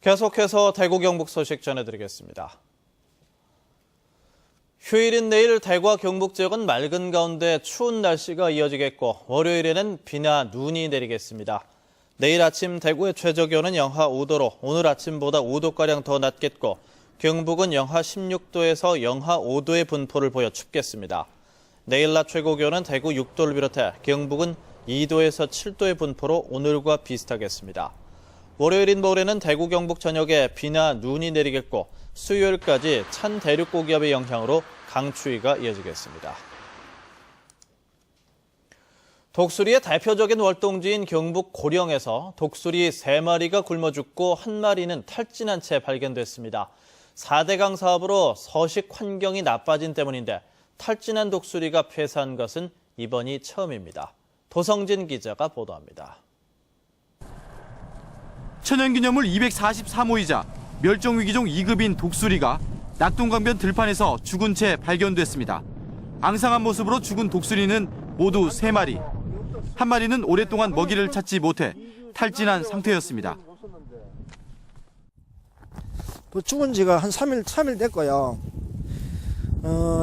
계속해서 대구 경북 소식 전해드리겠습니다. 휴일인 내일 대구와 경북 지역은 맑은 가운데 추운 날씨가 이어지겠고 월요일에는 비나 눈이 내리겠습니다. 내일 아침 대구의 최저기온은 영하 5도로 오늘 아침보다 5도가량 더 낮겠고 경북은 영하 16도에서 영하 5도의 분포를 보여 춥겠습니다. 내일 낮 최고기온은 대구 6도를 비롯해 경북은 2도에서 7도의 분포로 오늘과 비슷하겠습니다. 월요일인 모레는 대구 경북 전역에 비나 눈이 내리겠고 수요일까지 찬 대륙 고기압의 영향으로 강추위가 이어지겠습니다. 독수리의 대표적인 월동지인 경북 고령에서 독수리 3마리가 굶어 죽고 1마리는 탈진한 채 발견됐습니다. 4대강 사업으로 서식 환경이 나빠진 때문인데 탈진한 독수리가 폐사한 것은 이번이 처음입니다. 도성진 기자가 보도합니다. 천연기념물 243호이자 멸종위기종 2급인 독수리가 낙동강변 들판에서 죽은 채 발견됐습니다. 앙상한 모습으로 죽은 독수리는 모두 3마리. 한 마리는 오랫동안 먹이를 찾지 못해 탈진한 상태였습니다. 죽은 지가 한 3일 됐고요.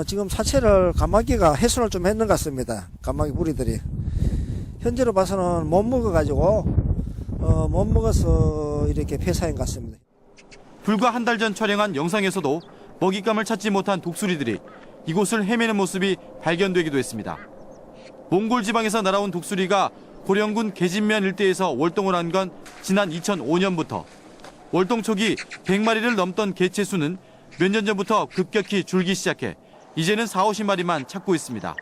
지금 사체를 까마귀가 해순을 좀 했는 것 같습니다. 까마귀 부리들이. 현재로 봐서는 못 먹어가지고 못 먹어서 이렇게 폐사한 것 같습니다. 불과 한 달 전 촬영한 영상에서도 먹잇감을 찾지 못한 독수리들이 이곳을 헤매는 모습이 발견되기도 했습니다. 몽골 지방에서 날아온 독수리가 고령군 계진면 일대에서 월동을 한 건 지난 2005년부터 월동 초기 100마리를 넘던 개체 수는 몇 년 전부터 급격히 줄기 시작해 이제는 40~50마리만 찾고 있습니다.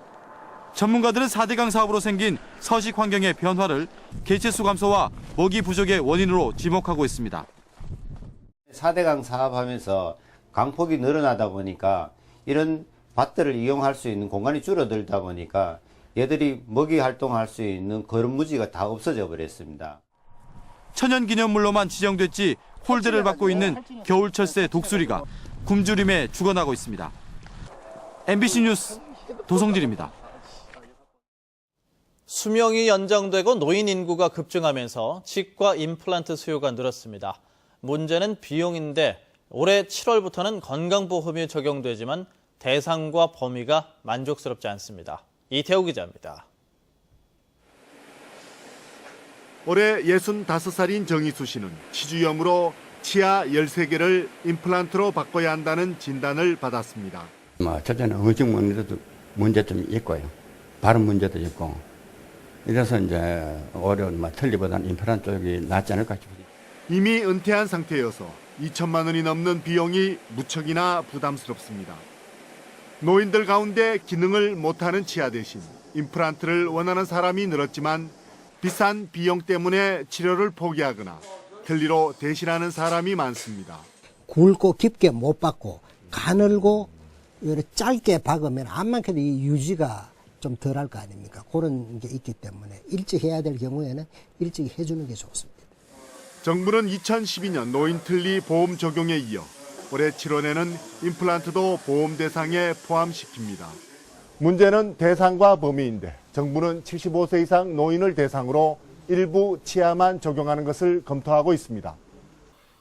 전문가들은 4대강 사업으로 생긴 서식 환경의 변화를 개체 수 감소와 먹이 부족의 원인으로 지목하고 있습니다. 4대강 사업하면서 강폭이 늘어나다 보니까 이런 밭들을 이용할 수 있는 공간이 줄어들다 보니까 얘들이 먹이 활동할 수 있는 그런 무지가 다 없어져 버렸습니다. 천연기념물로만 지정됐지 홀대를 받고 있는 겨울철새 독수리가 굶주림에 죽어나고 있습니다. MBC 뉴스 도성진입니다. 수명이 연장되고 노인 인구가 급증하면서 치과 임플란트 수요가 늘었습니다. 문제는 비용인데 올해 7월부터는 건강보험이 적용되지만 대상과 범위가 만족스럽지 않습니다. 이태우 기자입니다. 올해 65살인 정희수 씨는 치주염으로 치아 13개를 임플란트로 바꿔야 한다는 진단을 받았습니다. 첫째는 의식 문제점이 있고요. 발음 문제도 있고. 이래서 이제 어려운 틀니보다는 임플란트 쪽이 낫지 않을까 싶습니다. 이미 은퇴한 상태여서 2천만 원이 넘는 비용이 무척이나 부담스럽습니다. 노인들 가운데 기능을 못하는 치아 대신 임플란트를 원하는 사람이 늘었지만 비싼 비용 때문에 치료를 포기하거나 틀니로 대신하는 사람이 많습니다. 굵고 깊게 못 박고 가늘고 짧게 박으면 암만큼 이 유지가 좀 덜할 거 아닙니까? 그런 게 있기 때문에 일찍 해야 될 경우에는 일찍 해주는 게 좋습니다. 정부는 2012년 노인 틀니 보험 적용에 이어 올해 7월에는 임플란트도 보험 대상에 포함시킵니다. 문제는 대상과 범위인데 정부는 75세 이상 노인을 대상으로 일부 치아만 적용하는 것을 검토하고 있습니다.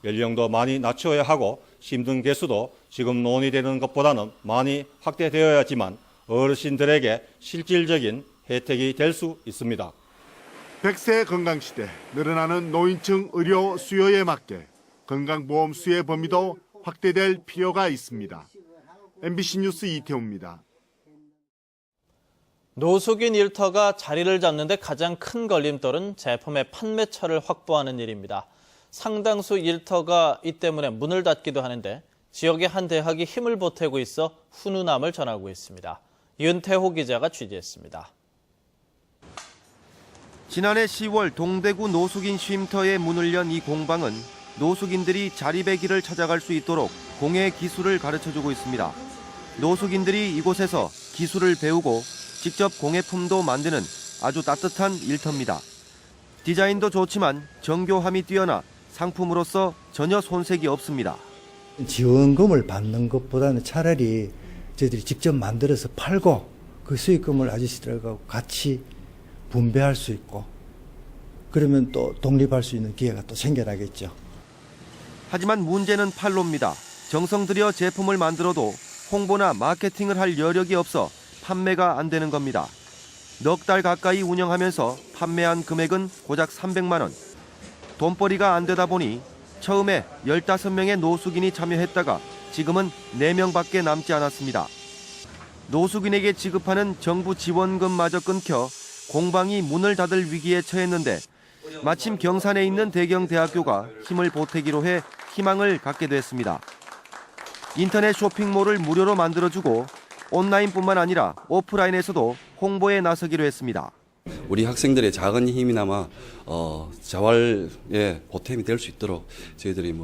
연령도 많이 낮춰야 하고 심등 개수도 지금 논의되는 것보다는 많이 확대되어야지만 어르신들에게 실질적인 혜택이 될 수 있습니다. 100세 건강시대, 늘어나는 노인층 의료 수요에 맞게 건강보험 수혜 범위도 확대될 필요가 있습니다. MBC 뉴스 이태우입니다. 노숙인 일터가 자리를 잡는 데 가장 큰 걸림돌은 제품의 판매처를 확보하는 일입니다. 상당수 일터가 이 때문에 문을 닫기도 하는데 지역의 한 대학이 힘을 보태고 있어 훈훈함을 전하고 있습니다. 윤태호 기자가 취재했습니다. 지난해 10월 동대구 노숙인 쉼터에 문을 연 이 공방은 노숙인들이 자립의 길을 찾아갈 수 있도록 공예 기술을 가르쳐주고 있습니다. 노숙인들이 이곳에서 기술을 배우고 직접 공예품도 만드는 아주 따뜻한 일터입니다. 디자인도 좋지만 정교함이 뛰어나 상품으로서 전혀 손색이 없습니다. 지원금을 받는 것보다는 차라리 저희들이 직접 만들어서 팔고 그 수익금을 아저씨들하고 같이 분배할 수 있고 그러면 또 독립할 수 있는 기회가 또 생겨나겠죠. 하지만 문제는 판로입니다. 정성 들여 제품을 만들어도 홍보나 마케팅을 할 여력이 없어 판매가 안 되는 겁니다. 넉 달 가까이 운영하면서 판매한 금액은 고작 300만 원. 돈벌이가 안 되다 보니 처음에 15명의 노숙인이 참여했다가 지금은 4명밖에 남지 않았습니다. 노숙인에게 지급하는 정부 지원금마저 끊겨 공방이 문을 닫을 위기에 처했는데 마침 경산에 있는 대경대학교가 힘을 보태기로 해 희망을 갖게 됐습니다. 인터넷 쇼핑몰을 무료로 만들어주고 온라인뿐만 아니라 오프라인에서도 홍보에 나서기로 했습니다. 우리 학생들의 작은 힘이나마 자활의 보탬이 될 수 있도록 저희들이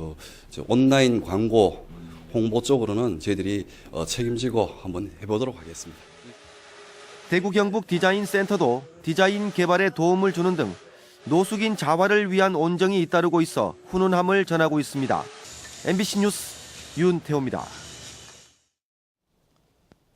온라인 광고 홍보 쪽으로는 저희들이 책임지고 한번 해보도록 하겠습니다. 대구 경북 디자인 센터도 디자인 개발에 도움을 주는 등 노숙인 자활을 위한 온정이 잇따르고 있어 훈훈함을 전하고 있습니다. MBC 뉴스 윤태호입니다.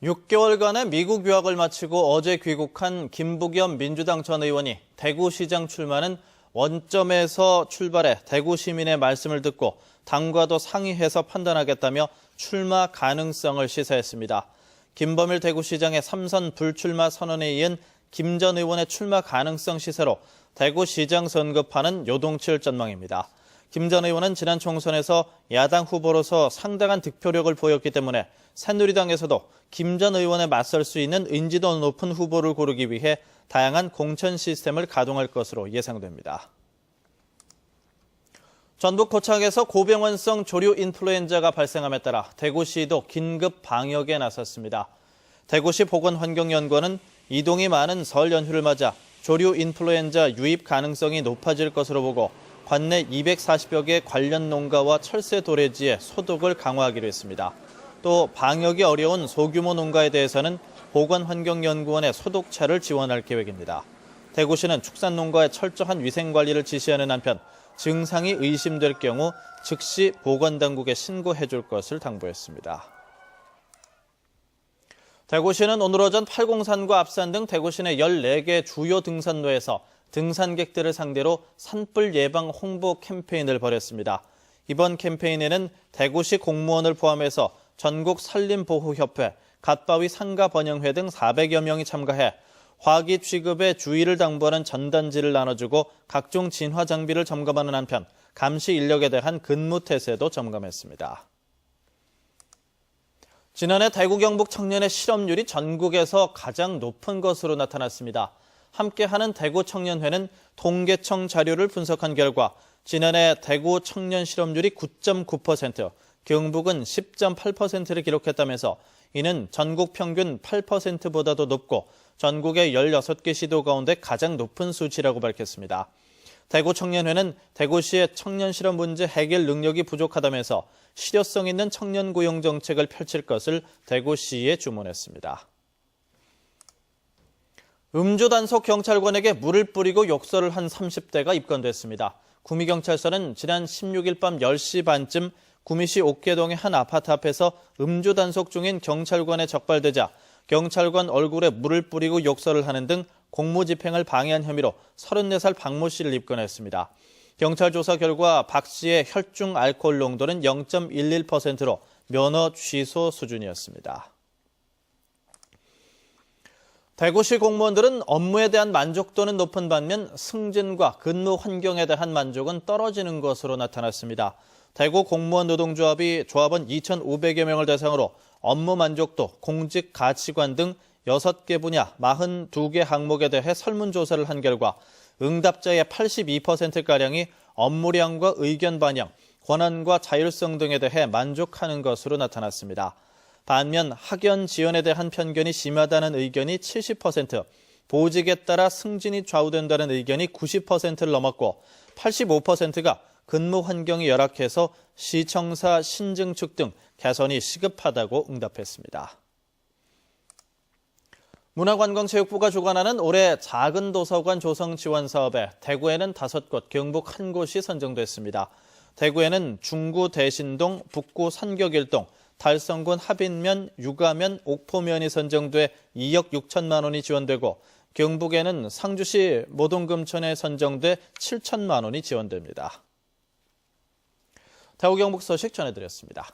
6개월간의 미국 유학을 마치고 어제 귀국한 김부겸 민주당 전 의원이 대구시장 출마는 원점에서 출발해 대구 시민의 말씀을 듣고 당과도 상의해서 판단하겠다며 출마 가능성을 시사했습니다. 김범일 대구시장의 3선 불출마 선언에 이은 김 전 의원의 출마 가능성 시세로 대구시장 선거판은 요동칠 전망입니다. 김 전 의원은 지난 총선에서 야당 후보로서 상당한 득표력을 보였기 때문에 새누리당에서도 김 전 의원에 맞설 수 있는 인지도 높은 후보를 고르기 위해 다양한 공천 시스템을 가동할 것으로 예상됩니다. 전북 고창에서 고병원성 조류 인플루엔자가 발생함에 따라 대구시도 긴급 방역에 나섰습니다. 대구시 보건환경연구원은 이동이 많은 설 연휴를 맞아 조류 인플루엔자 유입 가능성이 높아질 것으로 보고 관내 240여 개 관련 농가와 철새 도래지에 소독을 강화하기로 했습니다. 또 방역이 어려운 소규모 농가에 대해서는 보건환경연구원의 소독차를 지원할 계획입니다. 대구시는 축산농가의 철저한 위생관리를 지시하는 한편 증상이 의심될 경우 즉시 보건당국에 신고해 줄 것을 당부했습니다. 대구시는 오늘 오전 팔공산과 앞산 등 대구시 내 14개 주요 등산로에서 등산객들을 상대로 산불 예방 홍보 캠페인을 벌였습니다. 이번 캠페인에는 대구시 공무원을 포함해서 전국 산림보호협회, 갓바위 상가번영회 등 400여 명이 참가해 화기 취급에 주의를 당부하는 전단지를 나눠주고 각종 진화 장비를 점검하는 한편 감시 인력에 대한 근무 태세도 점검했습니다. 지난해 대구 경북 청년의 실업률이 전국에서 가장 높은 것으로 나타났습니다. 함께하는 대구 청년회는 통계청 자료를 분석한 결과 지난해 대구 청년 실업률이 9.9%, 경북은 10.8%를 기록했다면서 이는 전국 평균 8%보다도 높고 전국의 16개 시도 가운데 가장 높은 수치라고 밝혔습니다. 대구 청년회는 대구시의 청년 실업 문제 해결 능력이 부족하다면서 실효성 있는 청년 고용 정책을 펼칠 것을 대구시에 주문했습니다. 음주 단속 경찰관에게 물을 뿌리고 욕설을 한 30대가 입건됐습니다. 구미경찰서는 지난 16일 밤 10시 반쯤 구미시 옥계동의 한 아파트 앞에서 음주 단속 중인 경찰관에 적발되자 경찰관 얼굴에 물을 뿌리고 욕설을 하는 등 공무집행을 방해한 혐의로 34살 박모 씨를 입건했습니다. 경찰 조사 결과 박 씨의 혈중 알코올 농도는 0.11%로 면허 취소 수준이었습니다. 대구시 공무원들은 업무에 대한 만족도는 높은 반면 승진과 근무 환경에 대한 만족은 떨어지는 것으로 나타났습니다. 대구 공무원 노동조합이 조합원 2,500여 명을 대상으로 업무 만족도, 공직 가치관 등 6개 분야 42개 항목에 대해 설문조사를 한 결과 응답자의 82%가량이 업무량과 의견 반영, 권한과 자율성 등에 대해 만족하는 것으로 나타났습니다. 반면 학연 지원에 대한 편견이 심하다는 의견이 70%, 보직에 따라 승진이 좌우된다는 의견이 90%를 넘었고 85%가 근무 환경이 열악해서 시청사 신증축 등 개선이 시급하다고 응답했습니다. 문화관광체육부가 주관하는 올해 작은 도서관 조성 지원 사업에 대구에는 5곳, 경북 1곳이 선정됐습니다. 대구에는 중구 대신동, 북구 산격일동, 달성군 하빈면, 육아면, 옥포면이 선정돼 2억 6천만 원이 지원되고 경북에는 상주시 모동금천에 선정돼 7천만 원이 지원됩니다. 대구 경북 소식 전해드렸습니다.